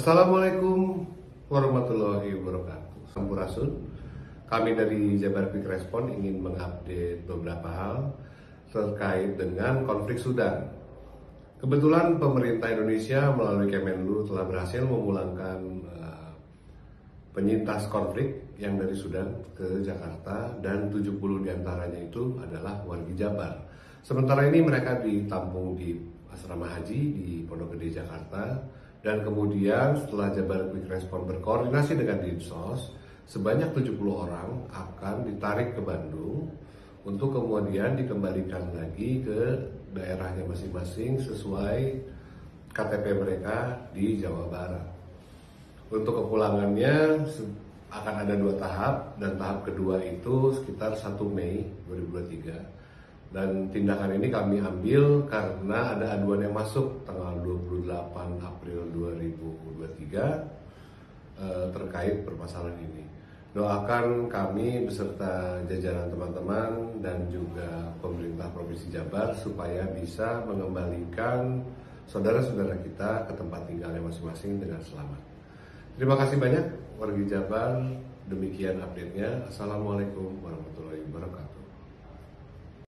Assalamualaikum warahmatullahi wabarakatuh. Sampurasun. Kami dari Jabar Quick Response ingin mengupdate beberapa hal terkait dengan konflik Sudan. Kebetulan pemerintah Indonesia melalui Kemenlu telah berhasil memulangkan penyintas konflik yang dari Sudan ke Jakarta, dan 70 diantaranya itu adalah warga Jabar. Sementara ini mereka ditampung di asrama haji di Pondok Gede, Jakarta. Dan kemudian setelah Jabar Quick Response berkoordinasi dengan Dinsos, sebanyak 70 orang akan ditarik ke Bandung untuk kemudian dikembalikan lagi ke daerahnya masing-masing sesuai KTP mereka di Jawa Barat. Untuk kepulangannya akan ada 2 tahap, dan tahap kedua itu sekitar 1 Mei 2023. Dan tindakan ini kami ambil karena ada aduan yang masuk tanggal 28 April 2023 terkait permasalahan ini. Doakan kami beserta jajaran teman-teman dan juga pemerintah Provinsi Jabar supaya bisa mengembalikan saudara-saudara kita ke tempat tinggalnya masing-masing dengan selamat. Terima kasih banyak warga Jabar. Demikian update-nya. Assalamualaikum warahmatullahi wabarakatuh.